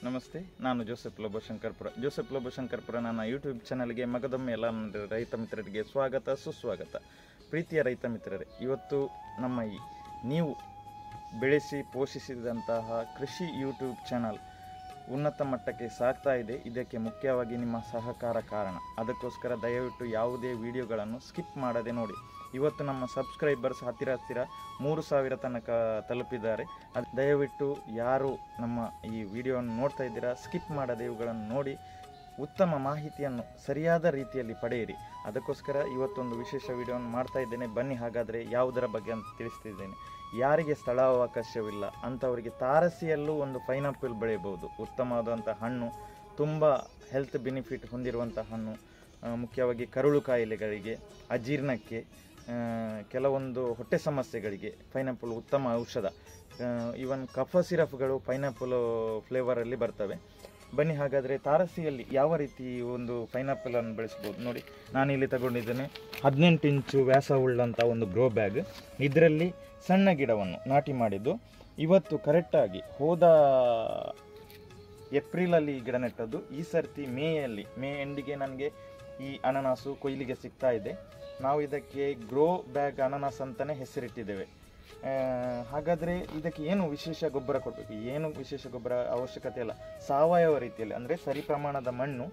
ನಮಸ್ತೆ, ನಾನು Joseph Lobo Shankarpura. Joseph Lobo Shankarpura ನನ್ನ ಯೂಟ್ಯೂಬ್ ಚಾನಲ್ಗೆ ಮಗದೊಮ್ಮೆ ಎಲ್ಲ ನನ್ನ ರೈತ ಮಿತ್ರರಿಗೆ ಸ್ವಾಗತ ಸುಸ್ವಾಗತ. ಪ್ರೀತಿಯ ರೈತ ಮಿತ್ರರೇ, ಇವತ್ತು ನಮ್ಮ ನೀವು ಬೆಳೆಸಿ ಪೋಷಿಸಿದಂತಹ ಕೃಷಿ ಯೂಟ್ಯೂಬ್ ಚಾನಲ್ ಉನ್ನತ ಮಟ್ಟಕ್ಕೆ ಸಾಗ್ತಾ ಇದೆ. ಇದಕ್ಕೆ ಮುಖ್ಯವಾಗಿ ನಿಮ್ಮ ಸಹಕಾರ ಕಾರಣ. ಅದಕ್ಕೋಸ್ಕರ ದಯವಿಟ್ಟು ಯಾವುದೇ ವಿಡಿಯೋಗಳನ್ನು ಸ್ಕಿಪ್ ಮಾಡದೆ ನೋಡಿ. ಇವತ್ತು ನಮ್ಮ ಸಬ್ಸ್ಕ್ರೈಬರ್ಸ್ ಹತ್ತಿರ 3,000 ತನಕ ತಲುಪಿದ್ದಾರೆ. ದಯವಿಟ್ಟು ಯಾರು ನಮ್ಮ ಈ ವಿಡಿಯೋವನ್ನು ನೋಡ್ತಾ ಇದ್ದೀರಾ, ಸ್ಕಿಪ್ ಮಾಡದೆ ಇವುಗಳನ್ನು ನೋಡಿ ಉತ್ತಮ ಮಾಹಿತಿಯನ್ನು ಸರಿಯಾದ ರೀತಿಯಲ್ಲಿ ಪಡೆಯಿರಿ. ಅದಕ್ಕೋಸ್ಕರ ಇವತ್ತೊಂದು ವಿಶೇಷ ವಿಡಿಯೋವನ್ನು ಮಾಡ್ತಾ ಇದ್ದೇನೆ. ಬನ್ನಿ, ಹಾಗಾದರೆ ಯಾವುದರ ಬಗ್ಗೆ ಅಂತ ತಿಳಿಸ್ತಿದ್ದೇನೆ. ಯಾರಿಗೆ ಸ್ಥಳಾವಕಾಶವಿಲ್ಲ ಅಂಥವರಿಗೆ ತಾರಸಿಯಲ್ಲೂ ಒಂದು ಪೈನಾಪಲ್ ಬೆಳೆಯಬಹುದು. ಉತ್ತಮವಾದಂಥ ಹಣ್ಣು, ತುಂಬ ಹೆಲ್ತ್ ಬೆನಿಫಿಟ್ ಹೊಂದಿರುವಂಥ ಹಣ್ಣು. ಮುಖ್ಯವಾಗಿ ಕರುಳು ಕಾಯಿಲೆಗಳಿಗೆ, ಅಜೀರ್ಣಕ್ಕೆ, ಕೆಲವೊಂದು ಹೊಟ್ಟೆ ಸಮಸ್ಯೆಗಳಿಗೆ ಪೈನಾಪಲ್ ಉತ್ತಮ ಔಷಧ. ಈವನ್ ಕಫ ಸಿರಪ್ಗಳು ಪೈನಾಪಲ್ ಫ್ಲೇವರಲ್ಲಿ ಬರ್ತವೆ. ಬನ್ನಿ, ಹಾಗಾದರೆ ತಾರಸಿಯಲ್ಲಿ ಯಾವ ರೀತಿ ಒಂದು ಪೈನಾಪಲನ್ನು ಬೆಳೆಸ್ಬೋದು ನೋಡಿ. ನಾನಿಲ್ಲಿ ತಗೊಂಡಿದ್ದೇನೆ 18 ಇಂಚು ವ್ಯಾಸವುಳ್ಳಂಥ ಒಂದು ಗ್ರೋ ಬ್ಯಾಗ್. ಇದರಲ್ಲಿ ಸಣ್ಣ ಗಿಡವನ್ನು ನಾಟಿ ಮಾಡಿದ್ದು. ಇವತ್ತು ಕರೆಕ್ಟಾಗಿ ಹೋದ ಏಪ್ರಿಲಲ್ಲಿ ಗಿಡ ನೆಟ್ಟದ್ದು. ಈ ಸರ್ತಿ ಮೇ ಎಂಡಿಗೆ ನನಗೆ ಈ ಅನನಾಸು ಕೊಯ್ಲಿಗೆ ಸಿಗ್ತಾ ಇದೆ. ನಾವು ಇದಕ್ಕೆ ಗ್ರೋ ಬ್ಯಾಗ್ ಅನನಾಸ್ ಅಂತಲೇ ಹೆಸರಿಟ್ಟಿದ್ದೇವೆ. ಹಾಗಾದರೆ ಇದಕ್ಕೆ ಏನು ವಿಶೇಷ ಗೊಬ್ಬರ ಕೊಡಬೇಕು? ಏನು ವಿಶೇಷ ಗೊಬ್ಬರ ಅವಶ್ಯಕತೆ ಇಲ್ಲ. ಸಾವಯವ ರೀತಿಯಲ್ಲಿ, ಅಂದರೆ ಸರಿ ಪ್ರಮಾಣದ ಮಣ್ಣು,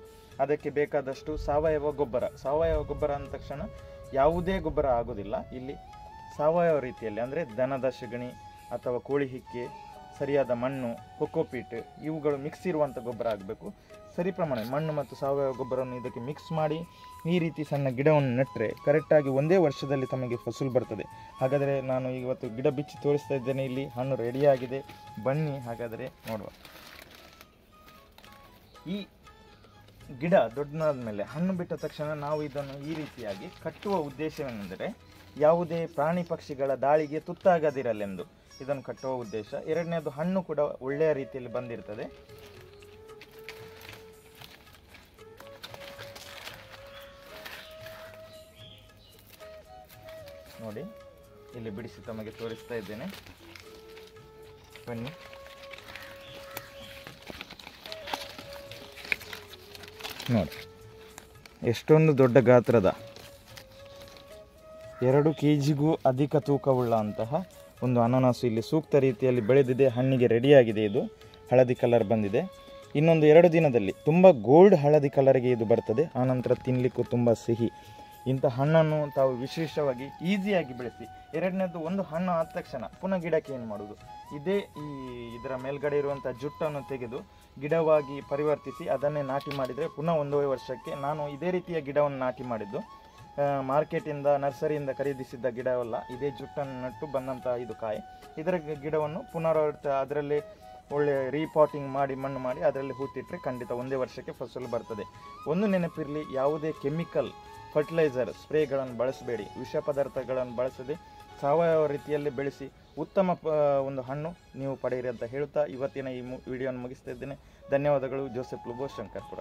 ಅದಕ್ಕೆ ಬೇಕಾದಷ್ಟು ಸಾವಯವ ಗೊಬ್ಬರ ಅಂದ ತಕ್ಷಣ ಯಾವುದೇ ಗೊಬ್ಬರ ಆಗೋದಿಲ್ಲ. ಇಲ್ಲಿ ಸಾವಯವ ರೀತಿಯಲ್ಲಿ, ಅಂದರೆ ದನದ ಸಗಣಿ ಅಥವಾ ಕೋಳಿ ಹಿಕ್ಕೆ, ಸರಿಯಾದ ಮಣ್ಣು, ಕೊಕೋಪೀಟ್ ಇವುಗಳು ಮಿಕ್ಸ್ ಇರುವಂಥ ಗೊಬ್ಬರ ಆಗಬೇಕು. ಸರಿ ಪ್ರಮಾಣ ಮಣ್ಣು ಮತ್ತು ಸಾವಯವ ಗೊಬ್ಬರವನ್ನು ಇದಕ್ಕೆ ಮಿಕ್ಸ್ ಮಾಡಿ ಈ ರೀತಿ ಸಣ್ಣ ಗಿಡವನ್ನು ನೆಟ್ಟರೆ ಕರೆಕ್ಟಾಗಿ ಒಂದೇ ವರ್ಷದಲ್ಲಿ ತಮಗೆ ಫಸಲು ಬರ್ತದೆ. ಹಾಗಾದರೆ ನಾನು ಇವತ್ತು ಗಿಡ ಬಿಚ್ಚಿ ತೋರಿಸ್ತಾ ಇದ್ದೇನೆ. ಇಲ್ಲಿ ಹಣ್ಣು ರೆಡಿಯಾಗಿದೆ. ಬನ್ನಿ, ಹಾಗಾದರೆ ನೋಡುವ. ಈ ಗಿಡ ದೊಡ್ಡದಾದ ಮೇಲೆ ಹಣ್ಣು ಬಿಟ್ಟ ತಕ್ಷಣ ನಾವು ಇದನ್ನು ಈ ರೀತಿಯಾಗಿ ಕಟ್ಟುವ ಉದ್ದೇಶವೇನೆಂದರೆ ಯಾವುದೇ ಪ್ರಾಣಿ ಪಕ್ಷಿಗಳ ದಾಳಿಗೆ ತುತ್ತಾಗದಿರಲೆಂದು ಇದನ್ನು ಕಟ್ಟುವ ಉದ್ದೇಶ. ಎರಡನೇದು, ಹಣ್ಣು ಕೂಡ ಒಳ್ಳೆಯ ರೀತಿಯಲ್ಲಿ ಬಂದಿರ್ತದೆ. ನೋಡಿ, ಇಲ್ಲಿ ಬಿಡಿಸಿ ತಮಗೆ ತೋರಿಸ್ತಾ ಇದ್ದೇನೆ. ಬನ್ನಿ. ನೋಡಿ, ಎಷ್ಟೊಂದು ದೊಡ್ಡ ಗಾತ್ರದ 2 kg ಅಧಿಕ ತೂಕವುಳ್ಳ ಅಂತಹ ಒಂದು ಅನಾನಸು ಇಲ್ಲಿ ಸೂಕ್ತ ರೀತಿಯಲ್ಲಿ ಬೆಳೆದಿದೆ. ಹಣ್ಣಿಗೆ ರೆಡಿಯಾಗಿದೆ. ಇದು ಹಳದಿ ಕಲರ್ ಬಂದಿದೆ. ಇನ್ನೊಂದು 2 ದಿನದಲ್ಲಿ ತುಂಬ ಗೋಲ್ಡ್ ಹಳದಿ ಕಲರ್ಗೆ ಇದು ಬರ್ತದೆ. ಆನಂತರ ತಿನ್ನಲಿಕ್ಕೂ ತುಂಬ ಸಿಹಿ. ಇಂಥ ಹಣ್ಣನ್ನು ತಾವು ವಿಶೇಷವಾಗಿ ಈಸಿಯಾಗಿ ಬೆಳೆಸಿ. ಎರಡನೇದು, ಒಂದು ಹಣ್ಣು ಆದ ತಕ್ಷಣ ಪುನಃ ಗಿಡಕ್ಕೆ ಏನು ಮಾಡೋದು, ಇದರ ಮೇಲ್ಗಡೆ ಇರುವಂಥ ಜುಟ್ಟನ್ನು ತೆಗೆದು ಗಿಡವಾಗಿ ಪರಿವರ್ತಿಸಿ ಅದನ್ನೇ ನಾಟಿ ಮಾಡಿದರೆ ಪುನಃ 1.5 ವರ್ಷಕ್ಕೆ. ನಾನು ಇದೇ ರೀತಿಯ ಗಿಡವನ್ನು ನಾಟಿ ಮಾಡಿದ್ದು. ಮಾರ್ಕೆಟಿಂದ, ನರ್ಸರಿಯಿಂದ ಖರೀದಿಸಿದ್ದ ಗಿಡವಲ್ಲ. ಇದೇ ಜುಟ್ಟನ್ನು ನಟ್ಟು ಬಂದಂಥ ಇದು ಕಾಯಿ. ಇದರ ಗಿಡವನ್ನು ಅದರಲ್ಲಿ ಒಳ್ಳೆ ರೀಪಾಟಿಂಗ್ ಮಾಡಿ, ಮಣ್ಣು ಮಾಡಿ ಅದರಲ್ಲಿ ಹೂತಿಟ್ಟರೆ ಖಂಡಿತ 1 ವರ್ಷಕ್ಕೆ ಫಸಲು ಬರ್ತದೆ. ಒಂದು ನೆನಪಿರಲಿ, ಯಾವುದೇ ಕೆಮಿಕಲ್ ಫರ್ಟಿಲೈಸರ್ ಸ್ಪ್ರೇಗಳನ್ನು ಬಳಸಬೇಡಿ. ವಿಷ ಪದಾರ್ಥಗಳನ್ನು ಬಳಸದೆ ಸಾವಯವ ರೀತಿಯಲ್ಲಿ ಬೆಳೆಸಿ ಉತ್ತಮ ಒಂದು ಹಣ್ಣು ನೀವು ಪಡೆಯಿರಿ ಅಂತ ಹೇಳ್ತಾ ಇವತ್ತಿನ ಈ ವಿಡಿಯೋನ ಮುಗಿಸ್ತಾ ಇದ್ದೇನೆ. ಧನ್ಯವಾದಗಳು. ಜೋಸೆಫ್ ಲೋಬೋ ಶಂಕರ್ಪುರ.